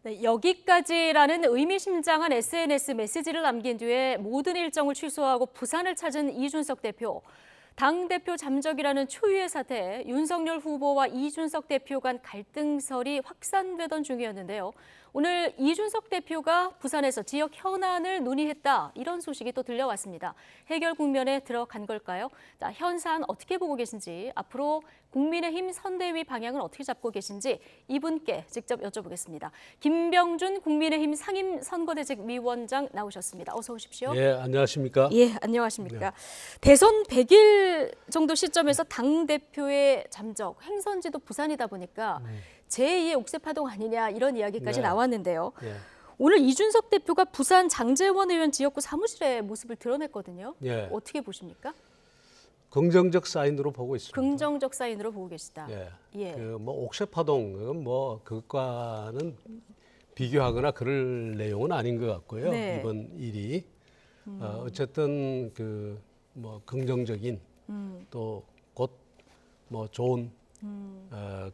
네, 여기까지라는 의미심장한 SNS 메시지를 남긴 뒤에 모든 일정을 취소하고 부산을 찾은 이준석 대표. 당대표 잠적이라는 초유의 사태에 윤석열 후보와 이준석 대표 간 갈등설이 확산되던 중이었는데요. 오늘 이준석 대표가 부산에서 지역 현안을 논의했다, 이런 소식이 또 들려왔습니다. 해결 국면에 들어간 걸까요? 자, 현 사안 어떻게 보고 계신지, 앞으로 국민의힘 선대위 방향은 어떻게 잡고 계신지 이분께 직접 여쭤보겠습니다. 김병준 국민의힘 상임선거대책 위원장 나오셨습니다. 어서 오십시오. 예, 안녕하십니까? 예, 안녕하십니까? 대선 100일 정도 시점에서 당대표의 잠적, 행선지도 부산이다 보니까 제2의 옥새파동 아니냐, 이런 이야기까지 네. 나왔는데요. 예. 오늘 이준석 대표가 부산 장제원 의원 지역구 사무실의 모습을 드러냈거든요. 예. 어떻게 보십니까? 긍정적 사인으로 보고 있습니다. 긍정적 사인으로 보고 계시다. 예. 예. 그 뭐 옥새파동 그건 뭐 그것과는 비교하거나 그럴 내용은 아닌 것 같고요. 네. 이번 일이 어쨌든 그 뭐 긍정적인 또 곧 뭐 좋은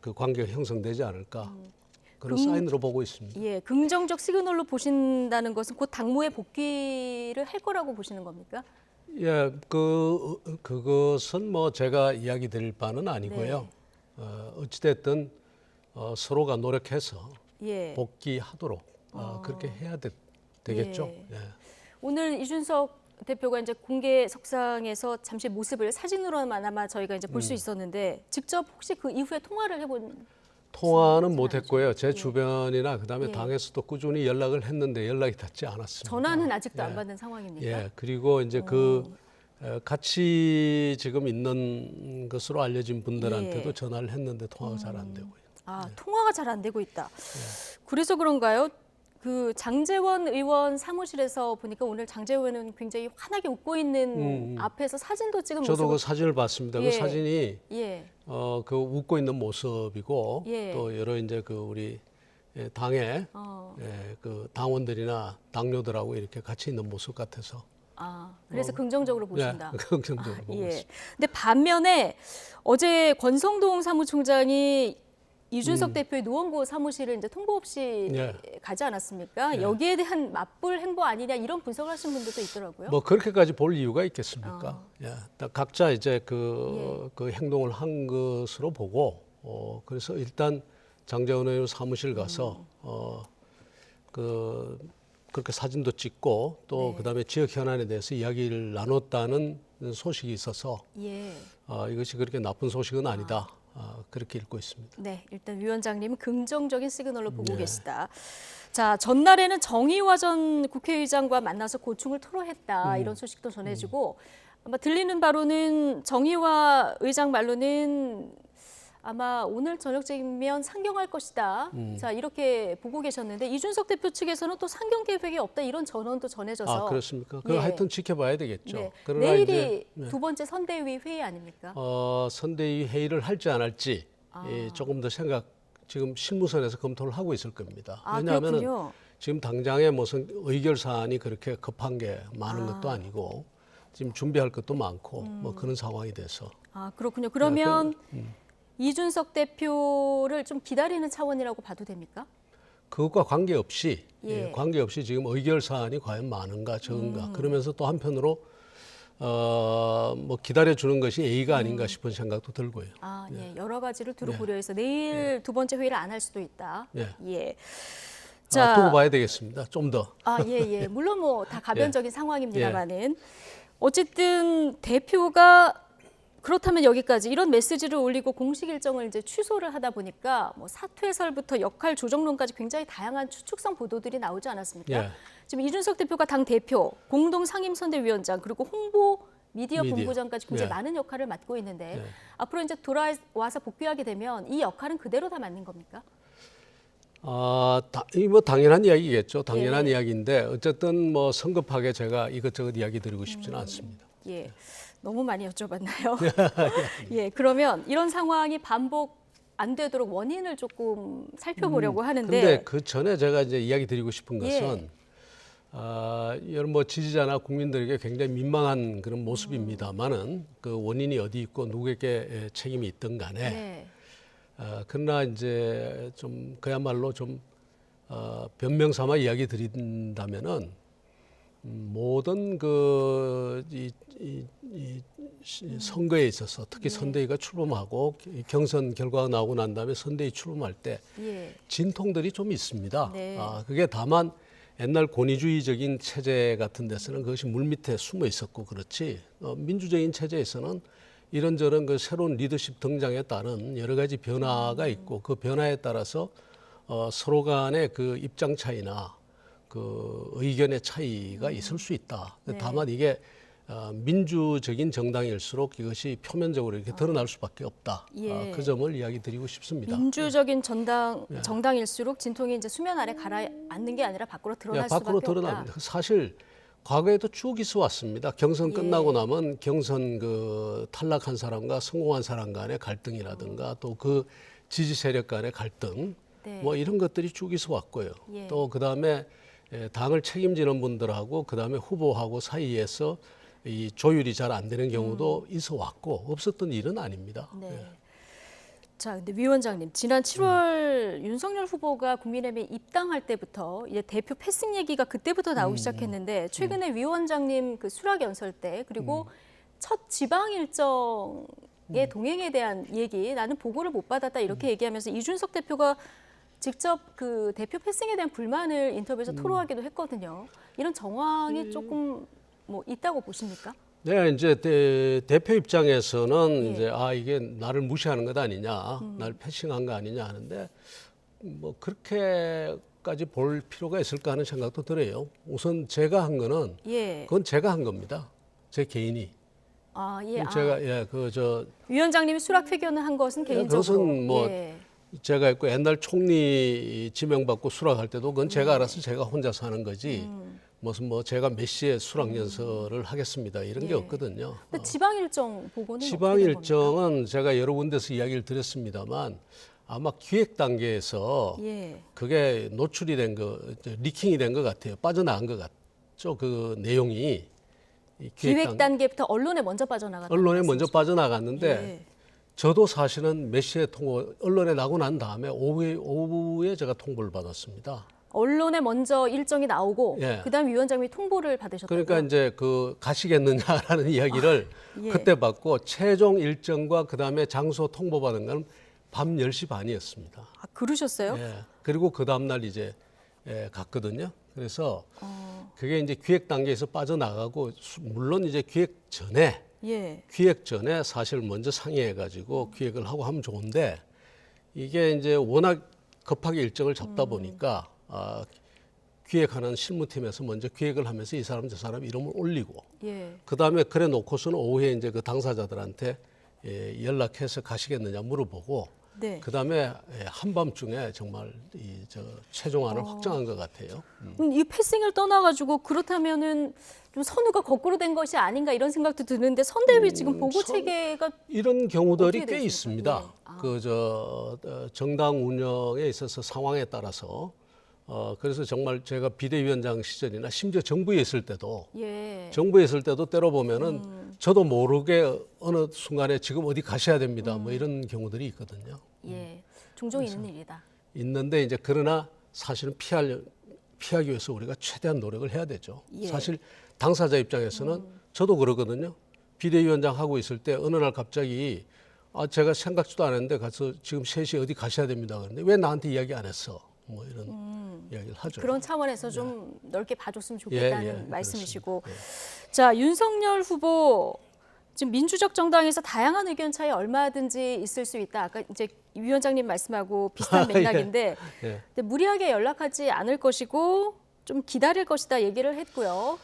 그 관계가 형성되지 않을까 그런 사인으로 보고 있습니다. 예, 긍정적 시그널로 보신다는 것은 곧 당무에 복귀를 할 거라고 보시는 겁니까? 예, 그것은 뭐 제가 이야기 드릴 바는 아니고요. 네. 어찌됐든 서로가 노력해서 예. 복귀하도록 그렇게 해야 되겠죠. 예. 예. 오늘 이준석 대표가 이제 공개 석상에서 잠시 모습을 사진으로만 저희가 이제 볼 수 있었는데, 직접 혹시 그 이후에 통화를 해본? 통화는 못했고요. 제 예. 주변이나 그다음에 예. 당에서도 꾸준히 연락을 했는데 연락이 닿지 않았습니다. 전화는 아직도 안 예. 받는 상황입니까? 예, 그리고 이제 같이 지금 있는 것으로 알려진 분들한테도 예. 전화를 했는데 통화가 잘 안 되고요. 아, 통화가 잘 안 되고 있다. 그래서 그런가요? 그 장제원 의원 사무실에서 보니까 오늘 장제원 의원은 굉장히 환하게 웃고 있는 앞에서 사진도 찍은 저도 모습을. 그 사진을 봤습니다. 예. 그 사진이 예. 그 웃고 있는 모습이고 예. 또 여러 이제 그 우리 당의 그 당원들이나 당료들하고 이렇게 같이 있는 모습 같아서. 그래서 긍정적으로 보신다. 예, 긍정적으로 보고 예. 있습니다. 근데 반면에 어제 권성동 사무총장이 이준석 대표의 노원구 사무실을 이제 통보 없이 예. 가지 않았습니까? 여기에 대한 맞불 행보 아니냐, 이런 분석을 하시는 분들도 있더라고요. 뭐 그렇게까지 볼 이유가 있겠습니까? 예. 각자 이제 그 행동을 한 것으로 보고 그래서 일단 장제원 의원 사무실 가서 그렇게 사진도 찍고 또 그다음에 지역 현안에 대해서 이야기를 나눴다는 소식이 있어서 예. 이것이 그렇게 나쁜 소식은 아니다. 그렇게 읽고 있습니다. 네, 일단 위원장님은 긍정적인 시그널로 보고 네. 계시다. 자, 전날에는 정의화 전 국회의장과 만나서 고충을 토로했다, 이런 소식도 전해지고, 아마 들리는 바로는 정의화 의장 말로는 아마 오늘 저녁쯤이면 상경할 것이다. 자, 이렇게 보고 계셨는데, 이준석 대표 측에서는 또 상경 계획이 없다, 이런 전언도 전해져서. 그렇습니까? 예. 하여튼 지켜봐야 되겠죠. 네. 그러나 내일이 이제, 두 번째 선대위 회의 아닙니까? 선대위 회의를 할지 안 할지 조금 더 지금 실무선에서 검토를 하고 있을 겁니다. 왜냐하면 그렇군요. 지금 당장에 무슨 의결 사안이 그렇게 급한 게 많은 것도 아니고 지금 준비할 것도 많고 뭐 그런 상황이 돼서. 그렇군요. 그러면 이준석 대표를 좀 기다리는 차원이라고 봐도 됩니까? 그것과 관계없이 예. 관계없이 지금 의결 사안이 과연 많은가 적은가 그러면서 또 한편으로 뭐 기다려주는 것이 예의가 아닌가 싶은 생각도 들고요. 예. 여러 가지를 두루 고려해서 내일 두 번째 회의를 안 할 수도 있다. 예. 예. 두고 봐야 되겠습니다. 좀 더. 예. 물론 뭐 다 가변적인 상황입니다만은 어쨌든 대표가 그렇다면 여기까지 이런 메시지를 올리고 공식 일정을 이제 취소를 하다 보니까 뭐 사퇴설부터 역할 조정론까지 굉장히 다양한 추측성 보도들이 나오지 않았습니까? 예. 지금 이준석 대표가 당 대표, 공동 상임선대위원장, 그리고 홍보 미디어 본부장까지 굉장히 예. 많은 역할을 맡고 있는데 예. 앞으로 이제 돌아와서 복귀하게 되면 이 역할은 그대로 다 맡는 겁니까? 이 뭐 당연한 이야기겠죠. 당연한 예. 이야기인데 어쨌든 뭐 성급하게 제가 이것저것 이야기 드리고 싶지는 않습니다. 예. 너무 많이 여쭤봤나요? 예. 그러면 이런 상황이 반복 안 되도록 원인을 조금 살펴보려고 하는데. 근데 그 전에 제가 이제 이야기 드리고 싶은 예. 것은 이런 뭐 지지자나 국민들에게 굉장히 민망한 그런 모습입니다만은 그 원인이 어디 있고 누구에게 책임이 있든 간에 네. 그러나 이제 좀 그야말로 좀 변명 삼아 이야기 드린다면은 모든 선거에 있어서 특히 선대위가 출범하고 경선 결과가 나오고 난 다음에 선대위 출범할 때 예. 진통들이 좀 있습니다. 네. 그게 다만 옛날 권위주의적인 체제 같은 데서는 그것이 물밑에 숨어 있었고 그렇지 민주적인 체제에서는 이런저런 그 새로운 리더십 등장에 따른 여러 가지 변화가 있고 그 변화에 따라서 서로 간의 그 입장 차이나 그 의견의 차이가 있을 수 있다. 네. 다만 이게 민주적인 정당일수록 이것이 표면적으로 이렇게 드러날 수밖에 없다. 예. 그 점을 이야기 드리고 싶습니다. 민주적인 정당일수록 진통이 이제 수면 아래 가라앉는 게 아니라 밖으로 드러날 밖으로 수밖에 드러납니다. 없다. 사실 과거에도 쭉 있어 왔습니다. 경선 예. 끝나고 나면 경선 그 탈락한 사람과 성공한 사람 간의 갈등이라든가 또 그 지지 세력 간의 갈등 네. 뭐 이런 것들이 쭉 있어 왔고요. 예. 또 그다음에 당을 책임지는 분들하고 그다음에 후보하고 사이에서 이 조율이 잘 안 되는 경우도 있어 왔고 없었던 일은 아닙니다. 네. 예. 자, 근데 위원장님, 지난 7월 윤석열 후보가 국민의힘에 입당할 때부터 이제 대표 패승 얘기가 그때부터 나오기 시작했는데 최근에 위원장님 그 수락 연설 때 그리고 첫 지방 일정의 동행에 대한 얘기 나는 보고를 못 받았다 이렇게 얘기하면서 이준석 대표가 직접 그 대표 패승에 대한 불만을 인터뷰에서 토로하기도 했거든요. 이런 정황이 조금 뭐 있다고 보십니까? 네, 이제 대표 입장에서는 예. 이제 이게 나를 무시하는 것 아니냐, 나를 패싱한 거 아니냐 하는데 뭐 그렇게까지 볼 필요가 있을까 하는 생각도 들어요. 우선 제가 한 거는 예. 그건 제가 한 겁니다. 제 개인이. 예. 제가 위원장님이 수락 회견을 한 것은 개인적으로. 그것은 뭐 예. 제가 있고 옛날 총리 지명받고 수락할 때도 그건 제가 알아서 제가 혼자서 하는 거지. 무슨 뭐 제가 몇 시에 수락 연설을 하겠습니다 이런 게 예. 없거든요. 근데 지방 일정 보고는 지방 어떻게 된 겁니까? 일정은 제가 여러 군데서 이야기를 드렸습니다만 아마 기획 단계에서 예. 그게 노출이 된 거, 리킹이 된 것 같아요. 빠져나간 것 같죠. 그 내용이 이 기획 단계부터 언론에 먼저 빠져나갔다. 언론에 먼저 빠져나갔는데 예. 저도 사실은 몇 시에 언론에 나고 난 다음에 오후에 제가 통보를 받았습니다. 언론에 먼저 일정이 나오고 예. 그다음 위원장님이 통보를 받으셨다고요? 그러니까 이제 그 가시겠느냐라는 이야기를 예. 그때 받고 최종 일정과 그다음에 장소 통보받은 건 밤 10시 반이었습니다. 그러셨어요? 예. 그리고 그 다음 날 이제 갔거든요. 그래서 그게 이제 기획 단계에서 빠져나가고 물론 이제 기획 전에 사실 먼저 상의해 가지고 기획을 하고 하면 좋은데 이게 이제 워낙 급하게 일정을 잡다 보니까 기획하는 실무팀에서 먼저 기획을 하면서 이 사람 저 사람 이름을 올리고 예. 그다음에 그래 놓고서는 오후에 이제 그 당사자들한테 연락해서 가시겠느냐 물어보고 네. 그다음에 한밤중에 정말 최종안을 확정한 것 같아요. 이 패싱을 떠나가지고 그렇다면은 좀 선후가 거꾸로 된 것이 아닌가 이런 생각도 드는데 선대위 지금 보고 체계가 이런 경우들이 어떻게 꽤 되십니까? 있습니다. 예. 정당 운영에 있어서 상황에 따라서 그래서 정말 제가 비대위원장 시절이나 심지어 정부에 있을 때도 예. 정부에 있을 때도 때로 보면은 저도 모르게 어느 순간에 지금 어디 가셔야 됩니다. 뭐 이런 경우들이 있거든요. 예. 종종 있는 일이다. 있는데 이제 그러나 사실은 피하기 위해서 우리가 최대한 노력을 해야 되죠. 예. 사실 당사자 입장에서는 저도 그러거든요. 비대위원장 하고 있을 때 어느 날 갑자기 제가 생각지도 않았는데 가서 지금 3시 어디 가셔야 됩니다. 그런데 왜 나한테 이야기 안 했어? 뭐 이런 이야기를 하죠. 그런 차원에서 좀 넓게 봐줬으면 좋겠다는 예, 말씀이시고. 그렇습니다. 자, 윤석열 후보 지금 민주적 정당에서 다양한 의견 차이 얼마든지 있을 수 있다. 아까 이제 이 위원장님 말씀하고 비슷한 맥락인데 예. 근데 무리하게 연락하지 않을 것이고 좀 기다릴 것이다 얘기를 했고요.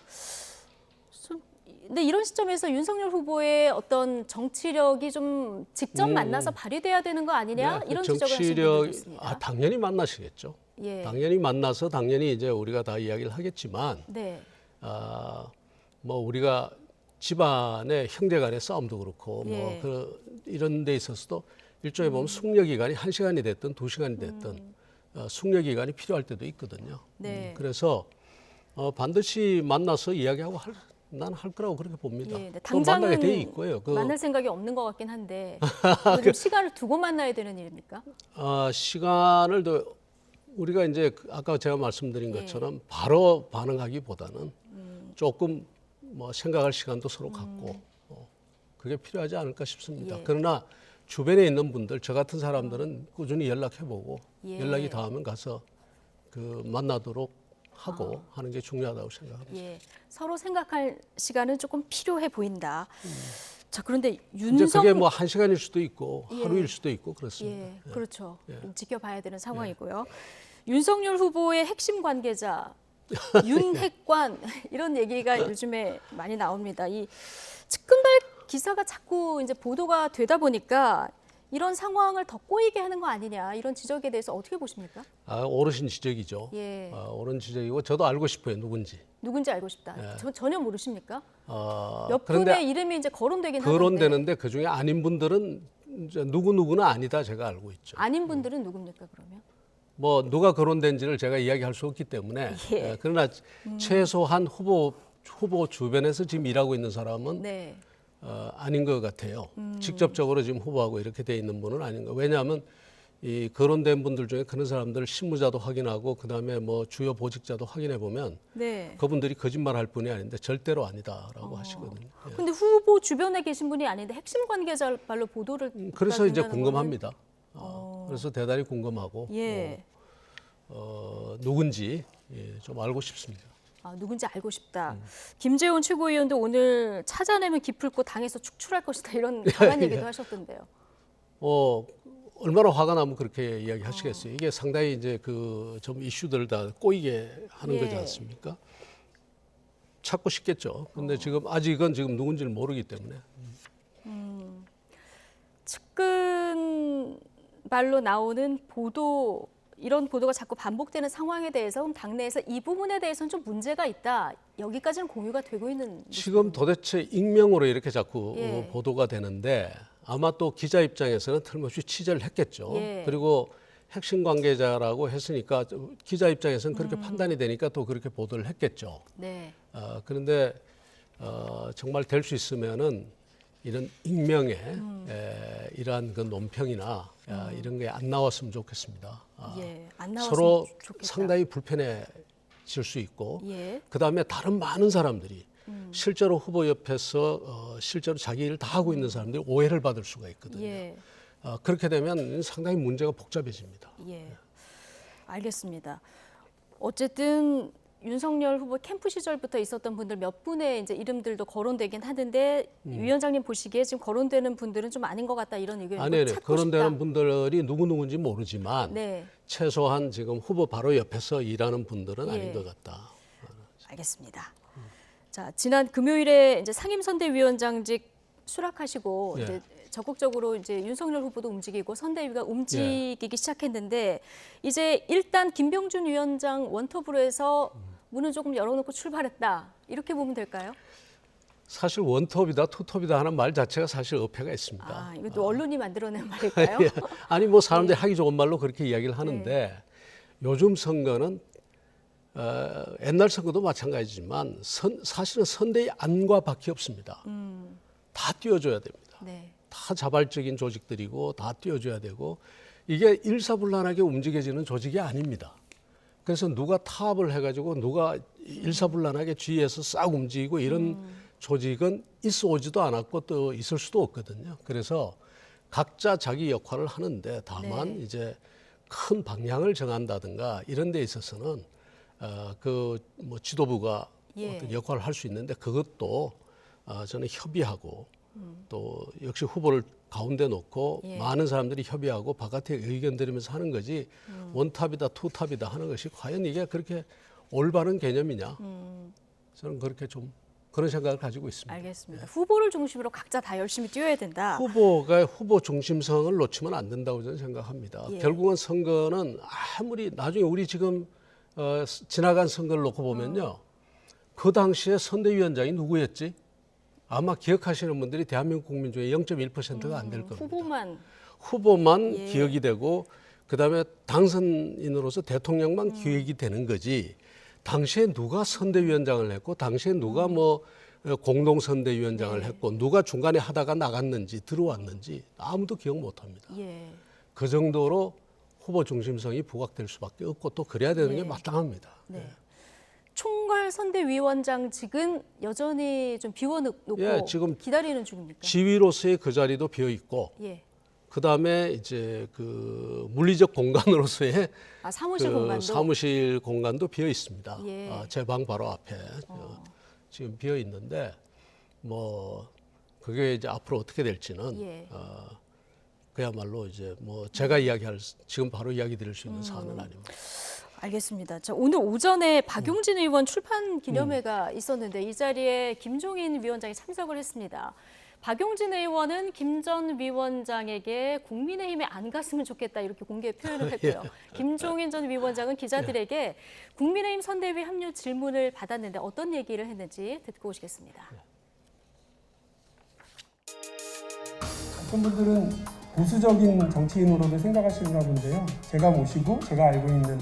근데 이런 시점에서 윤석열 후보의 어떤 정치력이 좀 직접 만나서 발휘돼야 되는 거 아니냐 네, 이런 지적을 하시는 분들도 있습니다. 당연히 만나시겠죠. 예. 당연히 만나서 당연히 이제 우리가 다 이야기를 하겠지만 네. 뭐 우리가 집안의 형제간의 싸움도 그렇고 예. 뭐 이런 데 있어서도 일종의 보면 숙려 기간이 1시간이 됐든 2시간이 됐든 숙려 기간이 필요할 때도 있거든요. 네. 그래서 반드시 만나서 이야기하고 난 할 거라고 그렇게 봅니다. 예, 네. 또 만나게 돼 당장은 있고요. 만날 생각이 없는 것 같긴 한데 좀 시간을 두고 만나야 되는 일입니까? 시간을 우리가 이제 아까 제가 말씀드린 것처럼 바로 반응하기보다는 조금 뭐 생각할 시간도 서로 갖고 그게 필요하지 않을까 싶습니다. 그러나 주변에 있는 분들, 저 같은 사람들은 꾸준히 연락해보고 연락이 닿으면 가서 그 만나도록 하고 하는 게 중요하다고 생각합니다. 서로 생각할 시간은 조금 필요해 보인다. 자, 그런데 이제 그게 뭐 1시간일 수도 있고 하루일 수도 있고 그렇습니다. 그렇죠. 지켜봐야 되는 상황이고요. 윤석열 후보의 핵심 관계자 윤핵관 이런 얘기가 요즘에 많이 나옵니다. 이 측근발 기사가 자꾸 이제 보도가 되다 보니까 이런 상황을 더 꼬이게 하는 거 아니냐 이런 지적에 대해서 어떻게 보십니까? 오르신 지적이죠. 옳은 지적이고 저도 알고 싶어요. 누군지 알고 싶다. 전혀 모르십니까? 몇 그런데 분의 이름이 이제 거론되긴 하는데. 거론되는데 그 중에 아닌 분들은 이제 누구는 아니다 제가 알고 있죠. 아닌 분들은 누굽니까 그러면? 뭐 누가 거론된지를 제가 이야기할 수 없기 때문에 그러나 최소한 후보 주변에서 지금 일하고 있는 사람은 아닌 것 같아요. 직접적으로 지금 후보하고 이렇게 돼 있는 분은 아닌 거. 왜냐하면 이 거론된 분들 중에 그런 사람들 실무자도 확인하고 그다음에 뭐 주요 보직자도 확인해 보면 그분들이 거짓말할 뿐이 아닌데 절대로 아니다라고 하시거든요. 근데 후보 주변에 계신 분이 아닌데 핵심 관계자 발로 보도를 그래서 이제 궁금합니다. 그래서 대단히 궁금하고 누군지 좀 알고 싶습니다. 누군지 알고 싶다. 김재원 최고위원도 오늘 찾아내면 기필코 당에서 축출할 것이다 이런 강한 얘기도 하셨던데요. 얼마나 화가 나면 그렇게 이야기하시겠어요. 이게 상당히 이제 그 좀 이슈들 다 꼬이게 하는 거지 않습니까? 찾고 싶겠죠. 근데 지금 아직은 지금 누군지를 모르기 때문에. 측근 발로 나오는 보도 이런 보도가 자꾸 반복되는 상황에 대해서 당내에서 이 부분에 대해서는 좀 문제가 있다. 여기까지는 공유가 되고 있는. 지금 도대체 익명으로 이렇게 자꾸 보도가 되는데 아마 또 기자 입장에서는 틀림없이 취재를 했겠죠. 그리고 핵심 관계자라고 했으니까 기자 입장에서는 그렇게 판단이 되니까 또 그렇게 보도를 했겠죠. 그런데 정말 될 수 있으면은 이런 익명의 이러한 그 논평이나 이런 게 안 나왔으면 좋겠습니다. 안 나왔으면 서로 좋겠다. 상당히 불편해질 수 있고 그다음에 다른 많은 사람들이 실제로 후보 옆에서 실제로 자기 일을 다 하고 있는 사람들이 오해를 받을 수가 있거든요. 그렇게 되면 상당히 문제가 복잡해집니다. 알겠습니다. 어쨌든 윤석열 후보 캠프 시절부터 있었던 분들 몇 분의 이제 이름들도 거론되긴 하는데 위원장님 보시기에 지금 거론되는 분들은 좀 아닌 것 같다 이런 의견이 아니요, 찾고 거론되는 싶다. 분들이 누군지 모르지만 최소한 지금 후보 바로 옆에서 일하는 분들은 아닌 것 같다. 알겠습니다. 자, 지난 금요일에 이제 상임선대위원장직 수락하시고 이제 적극적으로 이제 윤석열 후보도 움직이고 선대위가 움직이기 시작했는데 이제 일단 김병준 위원장 원톱으로 해서 문을 조금 열어놓고 출발했다 이렇게 보면 될까요? 사실 원톱이다 투톱이다 하는 말 자체가 사실 어폐가 있습니다. 이것도 언론이 만들어낸 말일까요? 아니 뭐 사람들이 하기 좋은 말로 그렇게 이야기를 하는데 요즘 선거는 옛날 선거도 마찬가지지만 사실은 선대위 안과 밖이 없습니다. 다 띄워줘야 됩니다. 다 자발적인 조직들이고 다 띄워줘야 되고 이게 일사불란하게 움직여지는 조직이 아닙니다. 그래서 누가 타협을 해가지고 누가 일사불란하게 뒤에서 싹 움직이고 이런 조직은 있어 오지도 않았고 또 있을 수도 없거든요. 그래서 각자 자기 역할을 하는데 다만 이제 큰 방향을 정한다든가 이런 데 있어서는 그 뭐 지도부가 어떤 역할을 할 수 있는데 그것도 저는 협의하고 또 역시 후보를 가운데 놓고 많은 사람들이 협의하고 바깥에 의견 들으면서 하는 거지 원탑이다 투탑이다 하는 것이 과연 이게 그렇게 올바른 개념이냐 저는 그렇게 좀 그런 생각을 가지고 있습니다. 알겠습니다. 후보를 중심으로 각자 다 열심히 뛰어야 된다. 후보가 후보 중심성을 놓치면 안 된다고 저는 생각합니다. 결국은 선거는 아무리 나중에 우리 지금 지나간 선거를 놓고 보면요. 그 당시에 선대위원장이 누구였지? 아마 기억하시는 분들이 대한민국 국민 중에 0.1%가 안 될 겁니다. 후보만 기억이 되고 그다음에 당선인으로서 대통령만 기억이 되는 거지. 당시에 누가 선대위원장을 했고 당시에 누가 뭐 공동선대위원장을 했고 누가 중간에 하다가 나갔는지 들어왔는지 아무도 기억 못합니다. 그 정도로 후보 중심성이 부각될 수밖에 없고 또 그래야 되는 게 마땅합니다. 네. 총괄 선대위원장직은 여전히 좀 비워놓고 지금 기다리는 중입니까? 지휘로서의 그 자리도 비어 있고, 그다음에 이제 그 물리적 공간으로서의 사무실 그 공간도 사무실 공간도 비어 있습니다. 제 방 바로 앞에 지금 비어 있는데 뭐 그게 이제 앞으로 어떻게 될지는 그야말로 이제 뭐 제가 이야기할 지금 바로 이야기 드릴 수 있는 사안은 아닙니다. 알겠습니다. 자, 오늘 오전에 박용진 의원 출판 기념회가 있었는데 이 자리에 김종인 위원장이 참석을 했습니다. 박용진 의원은 김 전 위원장에게 국민의힘에 안 갔으면 좋겠다 이렇게 공개 표현을 했고요. 김종인 전 위원장은 기자들에게 국민의힘 선대위 합류 질문을 받았는데 어떤 얘기를 했는지 듣고 오시겠습니다. 어떤 분들은 보수적인 정치인으로도 생각하시는가 본데요. 제가 모시고 제가 알고 있는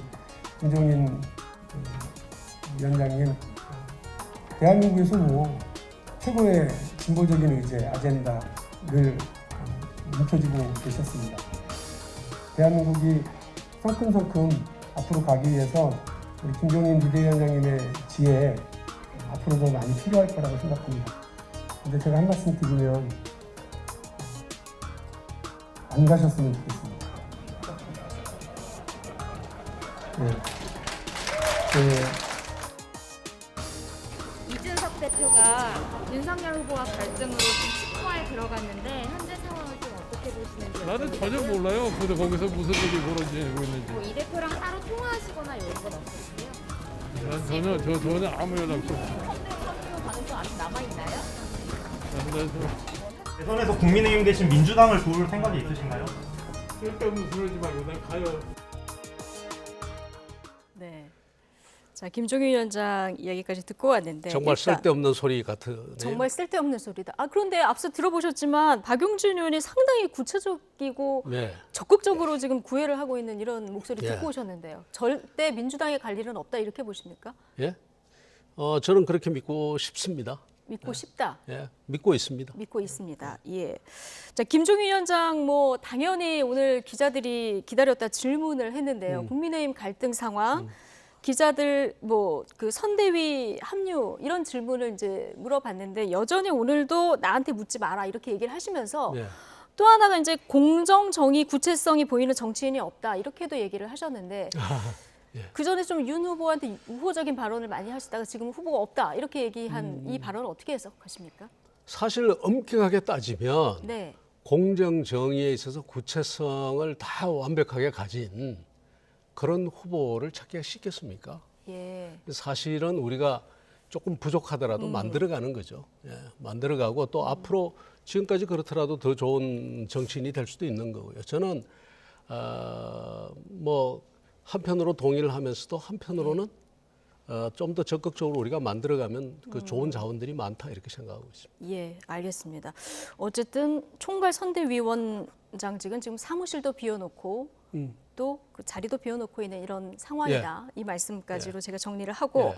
김종인 위원장님, 대한민국에서 뭐 최고의 진보적인 의제, 아젠다를 뭉쳐지고 계셨습니다. 대한민국이 성큼성큼 앞으로 가기 위해서 우리 김종인 비대위원장님의 지혜 앞으로도 많이 필요할 거라고 생각합니다. 근데 제가 한 말씀 드리면 안 가셨으면 좋겠습니다. 이준석 대표가 윤석열 후보와 갈등으로 좀 식구화에 들어갔는데 현재 상황을 좀 어떻게 보시는지 나는 전혀 몰라요. 근데 거기서 무슨 일이 벌어지고 있는지. 이 대표랑 따로 통화하시거나 이런 건 없으세요? 난 전혀 아무 연락도 없어요. 선대위 가능성 아직 남아있나요? 대선에서 국민의힘 대신 민주당을 도울 생각이 있으신가요? 쓸데없는 소리 하지 말고 난 가요. 네. 자, 김종인 위원장 이야기까지 듣고 왔는데 정말 일단 쓸데없는 소리 같은. 정말 쓸데없는 소리다. 그런데 앞서 들어보셨지만 박용진 의원이 상당히 구체적이고 적극적으로 지금 구애를 하고 있는 이런 목소리 듣고 오셨는데요. 절대 민주당에 갈 일은 없다 이렇게 보십니까? 저는 그렇게 믿고 싶습니다. 믿고 싶다. 믿고 있습니다. 믿고 있습니다. 자, 김종인 위원장 뭐 당연히 오늘 기자들이 기다렸다 질문을 했는데요. 국민의힘 갈등 상황, 기자들 뭐 그 선대위 합류 이런 질문을 이제 물어봤는데 여전히 오늘도 나한테 묻지 마라 이렇게 얘기를 하시면서 또 하나가 이제 공정, 정의, 구체성이 보이는 정치인이 없다 이렇게도 얘기를 하셨는데 그 전에 좀 윤 후보한테 우호적인 발언을 많이 하시다가 지금 후보가 없다 이렇게 얘기한 이 발언을 어떻게 해석하십니까? 사실 엄격하게 따지면 공정 정의에 있어서 구체성을 다 완벽하게 가진 그런 후보를 찾기가 쉽겠습니까? 사실은 우리가 조금 부족하더라도 만들어가는 거죠. 만들어가고 또 앞으로 지금까지 그렇더라도 더 좋은 정치인이 될 수도 있는 거고요. 저는 뭐 한편으로 동의를 하면서도 한편으로는 좀 더 적극적으로 우리가 만들어가면 그 좋은 자원들이 많다 이렇게 생각하고 있습니다. 알겠습니다. 어쨌든 총괄 선대위원장직은 지금 사무실도 비워놓고 또 그 자리도 비워놓고 있는 이런 상황이다. 이 말씀까지로 제가 정리를 하고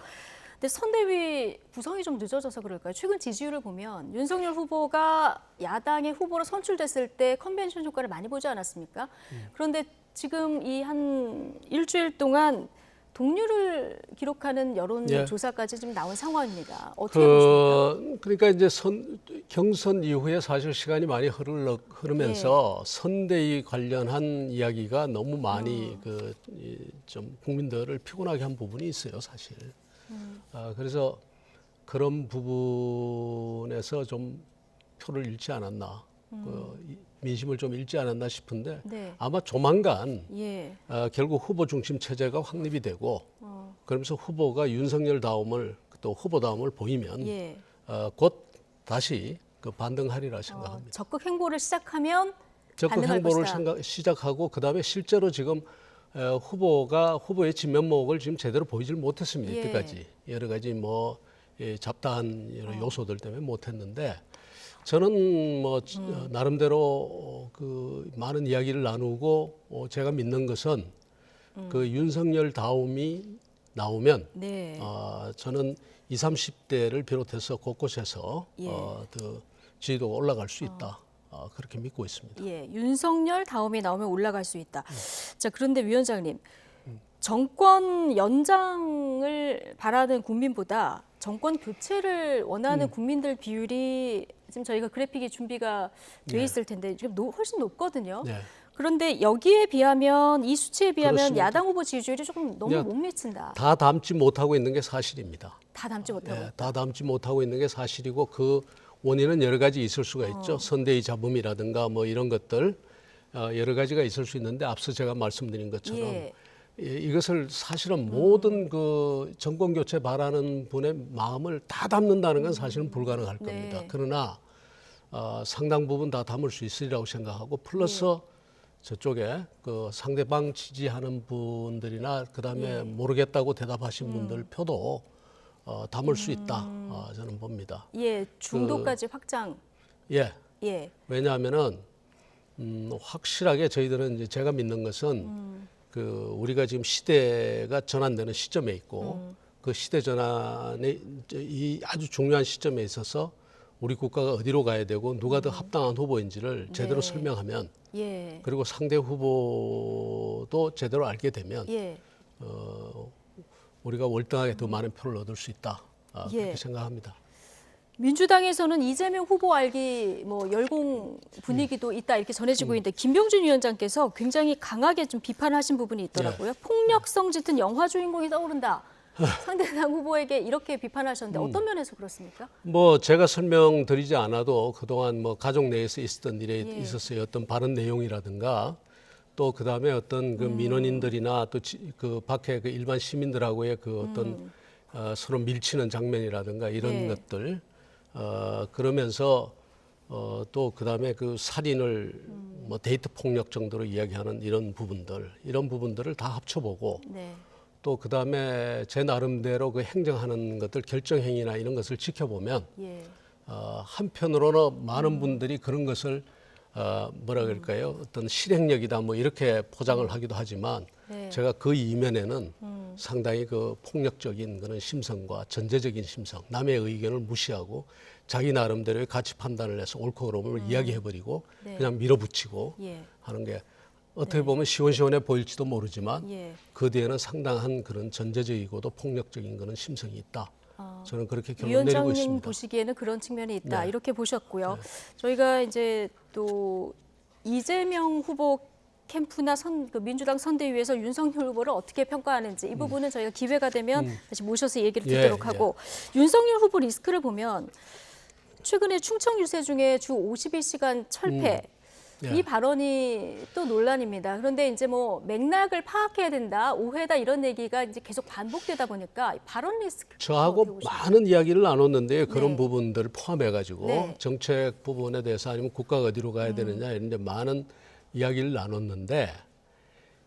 근데 선대위 구성이 좀 늦어져서 그럴까요? 최근 지지율을 보면 윤석열 후보가 야당의 후보로 선출됐을 때 컨벤션 효과를 많이 보지 않았습니까? 그런데 지금 이 한 일주일 동안 동률을 기록하는 여론조사까지 좀 나온 상황입니다. 어떻게 보십니까? 그러니까 이제 경선 이후에 사실 시간이 많이 흐르면서 선대위 관련한 이야기가 너무 많이 좀 국민들을 피곤하게 한 부분이 있어요, 사실. 그래서 그런 부분에서 좀 표를 잃지 않았나, 민심을 좀 잃지 않았나 싶은데 아마 조만간 결국 후보 중심 체제가 확립이 되고 그러면서 후보가 윤석열 다움을 또 후보 다움을 보이면 곧 다시 반등하리라 생각합니다. 적극 행보를 시작하면 적극 행보를 시작하고 그다음에 실제로 지금 후보의 진면목을 지금 제대로 보이질 못했습니다. 이때까지 여러 가지 뭐 잡다한 여러 요소들 때문에 못했는데 저는 뭐 나름대로 그 많은 이야기를 나누고 제가 믿는 것은 그 윤석열 다움이 나오면 저는 20, 30대를 비롯해서 곳곳에서 그 지지도가 올라갈 수 있다. 그렇게 믿고 있습니다. 예, 윤석열 다음에 나오면 올라갈 수 있다. 자, 그런데 위원장님, 정권 연장을 바라는 국민보다 정권 교체를 원하는 국민들 비율이 지금 저희가 그래픽이 준비가 돼 있을 텐데 지금 훨씬 높거든요. 네. 그런데 여기에 비하면 이 수치에 비하면 그렇습니다. 야당 후보 지지율이 조금 너무 그냥 못 미친다. 다 담지 못하고 있는 게 사실입니다. 다 담지 못하고. 네, 다 담지 못하고 있는 게 사실이고 그 원인은 여러 가지 있을 수가 있죠. 선대위 잡음이라든가 뭐 이런 것들 여러 가지가 있을 수 있는데 앞서 제가 말씀드린 것처럼 예. 이것을 사실은 모든 그 정권 교체 바라는 분의 마음을 다 담는다는 건 사실은 불가능할 겁니다. 네. 그러나 상당 부분 다 담을 수 있으리라고 생각하고 플러스 저쪽에 그 상대방 지지하는 분들이나 그다음에 모르겠다고 대답하신 분들 표도 담을 수 있다. 저는 봅니다. 예, 중도까지 확장. 예. 예. 왜냐하면은 확실하게 저희들은 이제 제가 믿는 것은 그 우리가 지금 시대가 전환되는 시점에 있고 그 시대 전환의 이 아주 중요한 시점에 있어서 우리 국가가 어디로 가야 되고 누가 더 합당한 후보인지를 제대로 네. 설명하면 예. 그리고 상대 후보도 제대로 알게 되면 예. 우리가 월등하게 더 많은 표를 얻을 수 있다. 예. 그렇게 생각합니다. 민주당에서는 이재명 후보 알기 뭐 열공 분위기도 있다 이렇게 전해지고 있는데 김병준 위원장께서 굉장히 강하게 좀 비판하신 부분이 있더라고요. 폭력성 짙은 영화 주인공이 떠오른다. 상대당 후보에게 이렇게 비판하셨는데 어떤 면에서 그렇습니까? 뭐 제가 설명드리지 않아도 그동안 뭐 가족 내에서 있었던 일에 예. 있었어요. 어떤 발언 내용이라든가 또 그다음에 어떤 그 민원인들이나 또 그 밖에 그 일반 시민들하고의 그 어떤 서로 밀치는 장면이라든가 이런 예. 것들 그러면서 또 그다음에 그 살인을 뭐 데이트 폭력 정도로 이야기하는 이런 부분들을 다 합쳐보고 네. 또 그다음에 제 나름대로 그 행정하는 것들 결정행위나 이런 것을 지켜보면 예. 한편으로는 많은 분들이 그런 것을 뭐라 그럴까요? 어떤 실행력이다 뭐 이렇게 포장을 하기도 하지만 네. 제가 그 이면에는 상당히 그 폭력적인 그런 심성과 전제적인 심성, 남의 의견을 무시하고 자기 나름대로의 가치 판단을 해서 옳고 그름을 이야기해버리고 네. 그냥 밀어붙이고 예. 하는 게 어떻게 보면 시원시원해 보일지도 모르지만 예. 그 뒤에는 상당한 그런 전제적이고도 폭력적인 그런 심성이 있다. 저는 그렇게 결론 내리고 위원장님 있습니다. 보시기에는 그런 측면이 있다 네. 이렇게 보셨고요. 저희가 이제 또 이재명 후보 캠프나 그 민주당 선대위에서 윤석열 후보를 어떻게 평가하는지 이 부분은 저희가 기회가 되면 다시 모셔서 얘기를 예, 듣도록 하고 윤석열 후보 리스크를 보면 최근에 충청 유세 중에 주 52시간 철폐 예. 이 발언이 또 논란입니다. 그런데 이제 뭐 맥락을 파악해야 된다, 오해다 이런 얘기가 이제 계속 반복되다 보니까 발언 리스크 저하고 많은 이야기를 나눴는데요. 그런 네. 부분들을 포함해가지고 네. 정책 부분에 대해서 아니면 국가가 어디로 가야 되느냐 이런 데 많은 이야기를 나눴는데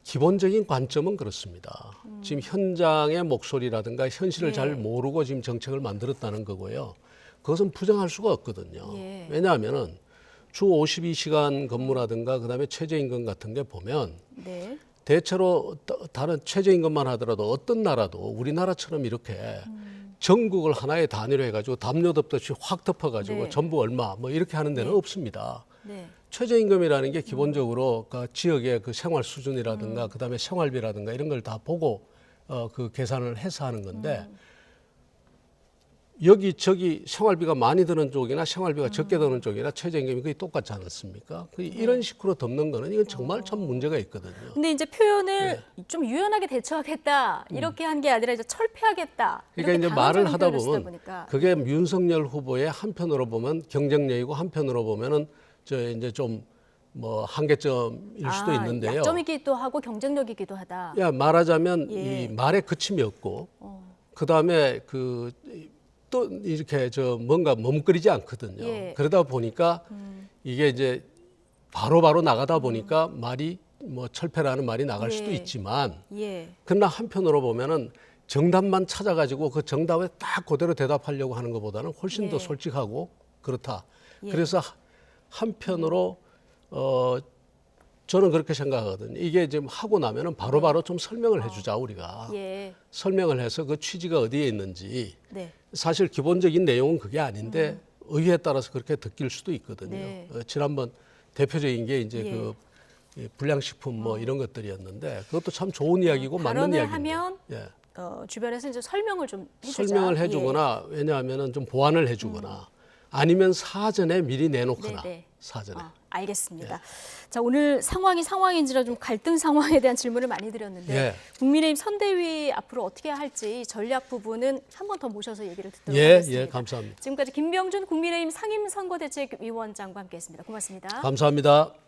기본적인 관점은 그렇습니다. 지금 현장의 목소리라든가 현실을 네. 잘 모르고 지금 정책을 만들었다는 거고요. 그것은 부정할 수가 없거든요. 예. 왜냐하면은 주 52시간 근무라든가 그다음에 최저임금 같은 게 보면 네. 대체로 다른 최저임금만 하더라도 어떤 나라도 우리나라처럼 이렇게 전국을 하나의 단위로 해가지고 담요 덮듯이 확 덮어가지고 네. 전부 얼마 뭐 이렇게 하는 데는 없습니다. 네. 최저임금이라는 게 기본적으로 그 지역의 그 생활 수준이라든가 그다음에 생활비라든가 이런 걸 다 보고 그 계산을 해서 하는 건데 여기저기 생활비가 많이 드는 쪽이나 생활비가 적게 드는 쪽이나 최저임금이 거의 똑같지 않습니까? 이런 식으로 덮는 거는 이건 정말 참 문제가 있거든요. 근데 이제 표현을 좀 유연하게 대처하겠다 이렇게 한 게 아니라 이제 철폐하겠다. 그러니까 이렇게 이제 말을 단호적인 하다 표현을 쓰다 보면 보니까. 그게 윤석열 후보의 한편으로 보면 경쟁력이고 한편으로 보면은 저 이제 좀 뭐 한계점일 수도 있는데요. 약점이기도 하고 경쟁력이기도 하다. 야 말하자면 예. 이 말의 그침이 없고 그다음에 그 또 이렇게 저 뭔가 머뭇거리지 않거든요. 예. 그러다 보니까 이게 이제 바로바로 나가다 보니까 말이 뭐 철폐라는 말이 나갈 수도 예. 있지만 예. 그러나 한편으로 보면은 정답만 찾아가지고 그 정답에 딱 그대로 대답하려고 하는 것보다는 훨씬 더 예. 솔직하고 그렇다. 예. 그래서 한편으로 저는 그렇게 생각하거든요. 이게 지금 하고 나면은 바로바로 좀 설명을 해주자 우리가 예. 설명을 해서 그 취지가 어디에 있는지 네. 사실 기본적인 내용은 그게 아닌데 의회에 따라서 그렇게 느낄 수도 있거든요. 네. 지난번 대표적인 게 이제 예. 그 불량식품 뭐 이런 것들이었는데 그것도 참 좋은 이야기고 맞는 발언을 이야기인데. 하면 예. 주변에서 이제 설명을 좀 해주자. 설명을 예. 해주거나 왜냐하면은 좀 보완을 해주거나 아니면 사전에 미리 내놓거나 네네. 사전에. 알겠습니다. 자, 오늘 상황인지라 좀 갈등 상황에 대한 질문을 많이 드렸는데 예. 국민의힘 선대위 앞으로 어떻게 할지 전략 부분은 한 번 더 모셔서 얘기를 듣도록 예, 하겠습니다. 예, 감사합니다. 지금까지 김병준 국민의힘 상임선거대책위원장과 함께했습니다. 고맙습니다. 감사합니다.